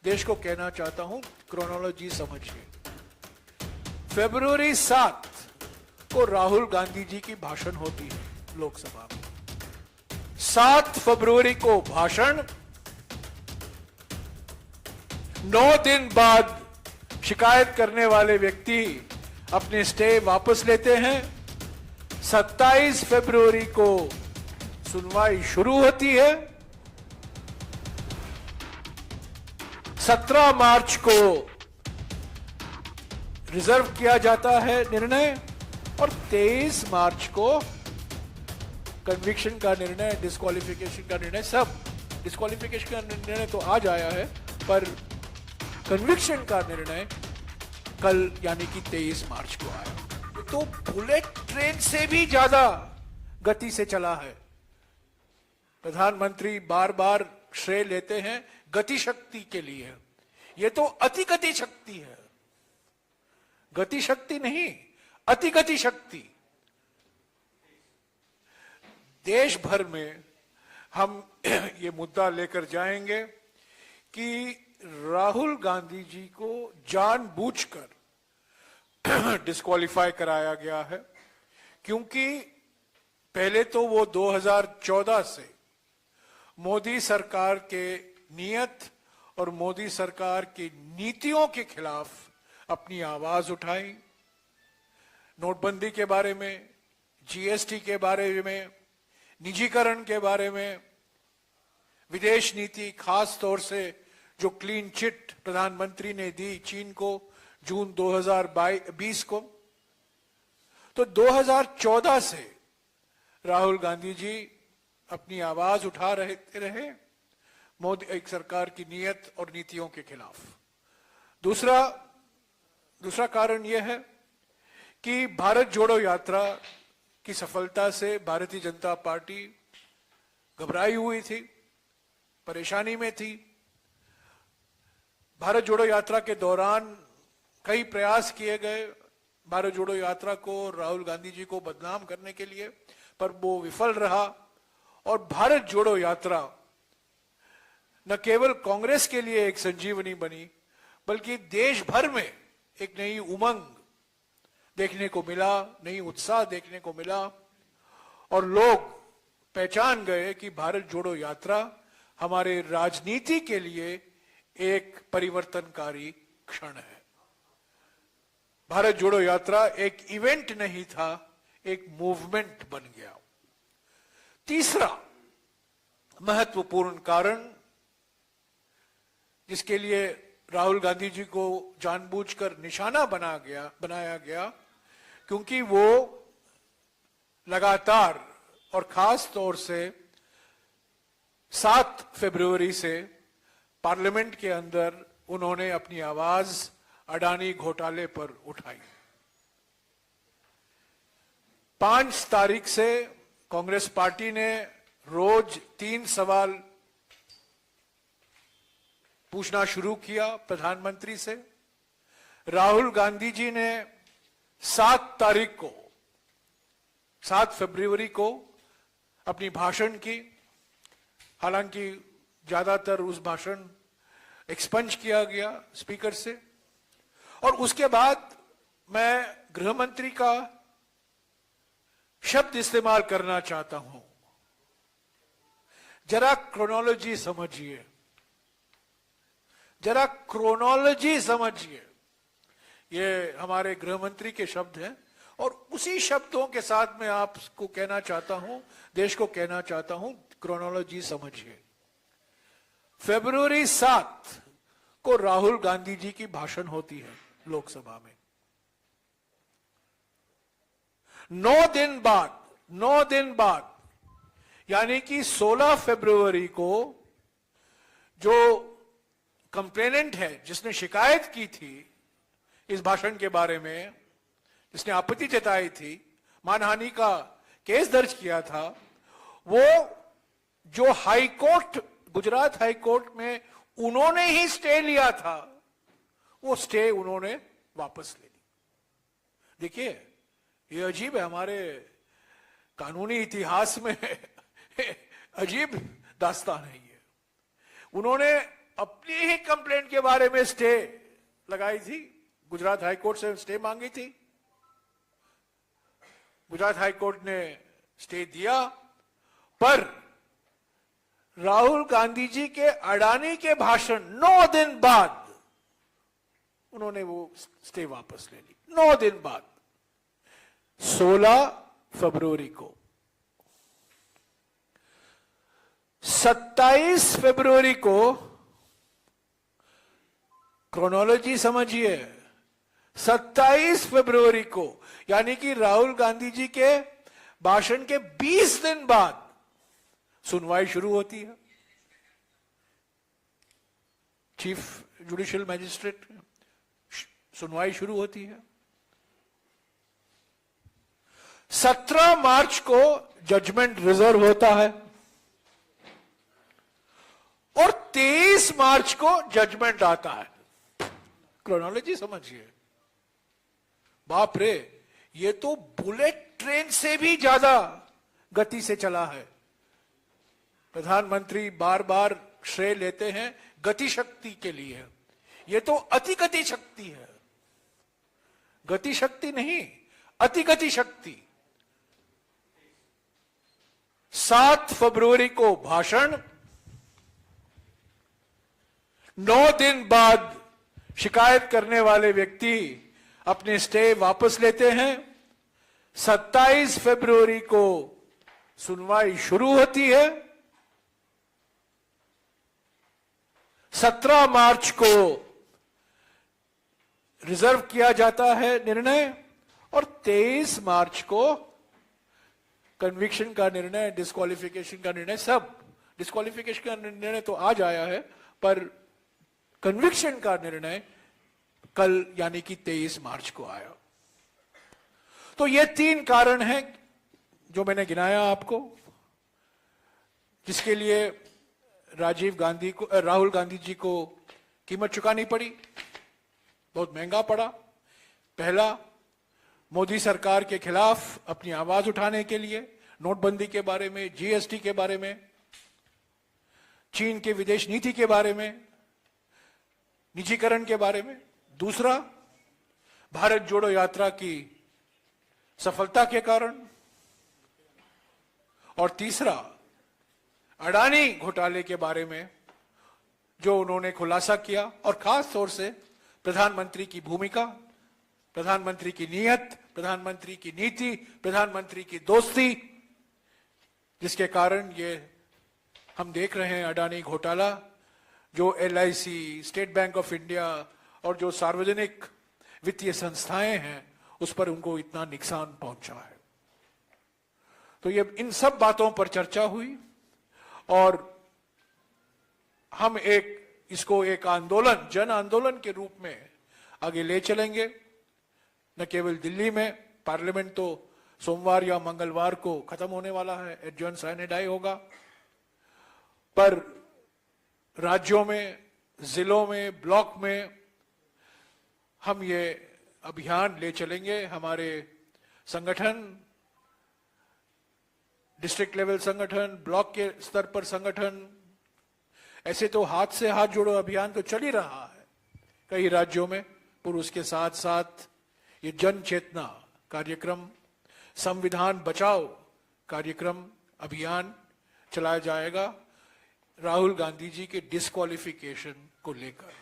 देश को कहना चाहता हूं, क्रोनोलॉजी समझिए। फरवरी 7 को राहुल गांधी जी की भाषण होती है लोकसभा में। 7 फरवरी को भाषण, 9 दिन बाद शिकायत करने वाले व्यक्ति अपने स्टे वापस लेते हैं। 27 फरवरी को सुनवाई शुरू होती है। 17 मार्च को रिजर्व किया जाता है निर्णय और 23 मार्च को कन्विक्शन का निर्णय, डिस्क्वालिफिकेशन का निर्णय, सब डिस्क्वालिफिकेशन का निर्णय तो आज आया है, पर कन्विक्शन का निर्णय कल यानी कि 23 मार्च को आया। तो बुलेट ट्रेन से भी ज्यादा गति से चला है। प्रधानमंत्री बार बार श्रेय लेते हैं गति शक्ति के लिए, यह तो अति गति शक्ति है, गति शक्ति नहीं, अति गति शक्ति। देश भर में हम ये मुद्दा लेकर जाएंगे कि राहुल गांधी जी को जानबूझकर डिस्क्वालीफाई कराया गया है, क्योंकि पहले तो वो 2014 से मोदी सरकार के नियत और मोदी सरकार की नीतियों के खिलाफ अपनी आवाज उठाई। नोटबंदी के बारे में, जीएसटी के बारे में, निजीकरण के बारे में, विदेश नीति, खास तौर से जो क्लीन चिट प्रधानमंत्री ने दी चीन को जून 2020 को, तो 2014 से राहुल गांधी जी अपनी आवाज उठा रहे मोदी एक सरकार की नीयत और नीतियों के खिलाफ। दूसरा कारण यह है कि भारत जोड़ो यात्रा की सफलता से भारतीय जनता पार्टी घबराई हुई थी, परेशानी में थी। भारत जोड़ो यात्रा के दौरान कई प्रयास किए गए भारत जोड़ो यात्रा को, राहुल गांधी जी को बदनाम करने के लिए, पर वो विफल रहा। और भारत जोड़ो यात्रा न केवल कांग्रेस के लिए एक संजीवनी बनी, बल्कि देश भर में एक नई उमंग देखने को मिला, नई उत्साह देखने को मिला, और लोग पहचान गए कि भारत जोड़ो यात्रा हमारे राजनीति के लिए एक परिवर्तनकारी क्षण है। भारत जोड़ो यात्रा एक इवेंट नहीं था, एक मूवमेंट बन गया। तीसरा महत्वपूर्ण कारण जिसके लिए राहुल गांधी जी को जानबूझकर निशाना बनाया गया, क्योंकि वो लगातार और खास तौर से 7 फरवरी से पार्लियामेंट के अंदर उन्होंने अपनी आवाज अडानी घोटाले पर उठाई। 5 तारीख से कांग्रेस पार्टी ने रोज 3 सवाल पूछना शुरू किया प्रधानमंत्री से। राहुल गांधी जी ने 7 फरवरी को अपनी भाषण की, हालांकि ज्यादातर उस भाषण एक्सपंज किया गया स्पीकर से, और उसके बाद मैं गृह मंत्री का शब्द इस्तेमाल करना चाहता हूं। जरा क्रोनोलॉजी समझिए, जरा क्रोनोलॉजी समझिए। ये हमारे गृह मंत्री के शब्द हैं, और उसी शब्दों के साथ मैं आपको कहना चाहता हूं, देश को कहना चाहता हूं, क्रोनोलॉजी समझिए। फरवरी 7 को राहुल गांधी जी की भाषण होती है लोकसभा में। 9 दिन बाद यानी कि 16 फरवरी को जो कंप्लेनेंट है, जिसने शिकायत की थी इस भाषण के बारे में, जिसने आपत्ति जताई थी, मानहानि का केस दर्ज किया था, वो जो high court, Gujarat high court में उन्होंने ही स्टे लिया था, वो स्टे उन्होंने वापस ले ली। देखिए, ये अजीब है, हमारे कानूनी इतिहास में अजीब दास्तान है ये। उन्होंने अपनी ही कंप्लेंट के बारे में स्टे लगाई थी, गुजरात हाईकोर्ट से स्टे मांगी थी। गुजरात हाईकोर्ट ने स्टे दिया, पर राहुल गांधी जी के अडानी के भाषण 9 दिन बाद उन्होंने वो स्टे वापस ले ली। 9 दिन बाद 16 फरवरी को, 27 फरवरी को, क्रोनोलॉजी समझिए, 27 फरवरी को, यानी कि राहुल गांधी जी के भाषण के 20 दिन बाद सुनवाई शुरू होती है। चीफ जुडिशियल मैजिस्ट्रेट सुनवाई शुरू होती है। 17 मार्च को जजमेंट रिजर्व होता है और 23 मार्च को जजमेंट आता है। क्रोनोलॉजी समझिए। बाप रे, ये तो बुलेट ट्रेन से भी ज्यादा गति से चला है। प्रधानमंत्री बार बार श्रेय लेते हैं गति शक्ति के लिए, ये तो अति गति शक्ति है, गति शक्ति नहीं, अति गति शक्ति। 7 फरवरी को भाषण, 9 दिन बाद शिकायत करने वाले व्यक्ति अपने स्टे वापस लेते हैं। 27 फरवरी को सुनवाई शुरू होती है। 17 मार्च को रिजर्व किया जाता है निर्णय और 23 मार्च को कन्विक्शन का निर्णय, डिस्क्वालिफिकेशन का निर्णय, सब डिस्क्वालिफिकेशन का निर्णय तो आज आया है, पर कन्विक्शन का निर्णय कल यानी कि 23 मार्च को आया। तो ये 3 कारण हैं जो मैंने गिनाया आपको, जिसके लिए राहुल गांधी जी को कीमत चुकानी पड़ी, बहुत महंगा पड़ा। पहला, मोदी सरकार के खिलाफ अपनी आवाज उठाने के लिए, नोटबंदी के बारे में, जीएसटी के बारे में, चीन के विदेश नीति के बारे में, निजीकरण के बारे में। दूसरा, भारत जोड़ो यात्रा की सफलता के कारण। और तीसरा, अडानी घोटाले के बारे में जो उन्होंने खुलासा किया, और खास तौर से प्रधानमंत्री की भूमिका, प्रधानमंत्री की नीयत, प्रधानमंत्री की नीति, प्रधानमंत्री की दोस्ती, जिसके कारण ये हम देख रहे हैं अडानी घोटाला, जो LIC, state bank of India और जो सार्वजनिक वित्तीय संस्थाएं हैं उस पर उनको इतना नुकसान पहुंचा है। तो ये इन सब बातों पर चर्चा हुई और हम इसको एक आंदोलन, जन आंदोलन के रूप में आगे ले चलेंगे। न केवल दिल्ली में, पार्लियामेंट तो सोमवार या मंगलवार को खत्म होने वाला है, एडजर्न साइने डाई होगा, पर राज्यों में, जिलों में, ब्लॉक में हम ये अभियान ले चलेंगे। हमारे संगठन, डिस्ट्रिक्ट लेवल संगठन, ब्लॉक के स्तर पर संगठन, ऐसे तो हाथ से हाथ जोड़ो अभियान तो चल ही रहा है कई राज्यों में, पर उसके साथ साथ ये जन चेतना कार्यक्रम, संविधान बचाओ कार्यक्रम, अभियान चलाया जाएगा राहुल गांधी जी के डिस्क्वालिफिकेशन को लेकर।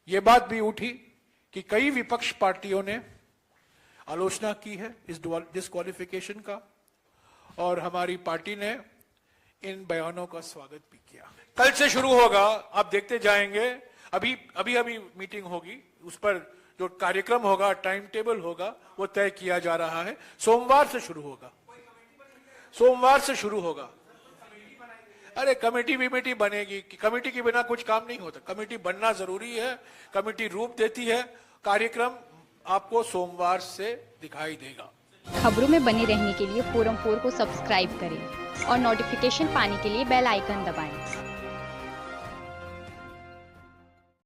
यह बात भी उठी कि कई विपक्ष पार्टियों ने आलोचना की है इस डिस्क्वालिफिकेशन का, और हमारी पार्टी ने इन बयानों का स्वागत भी किया। कल से शुरू होगा, आप देखते जाएंगे। अभी मीटिंग होगी, उस पर जो कार्यक्रम होगा, टाइम टेबल होगा, वो तय किया जा रहा है। सोमवार से शुरू होगा, सोमवार से शुरू होगा। अरे कमेटी बनेगी, कमेटी के बिना कुछ काम नहीं होता। कमेटी बनना जरूरी है, कमेटी रूप देती है। कार्यक्रम आपको सोमवार से दिखाई देगा। खबरों में बने रहने के लिए फोरम 4 को सब्सक्राइब करें और नोटिफिकेशन पाने के लिए बेल आइकन दबाएं।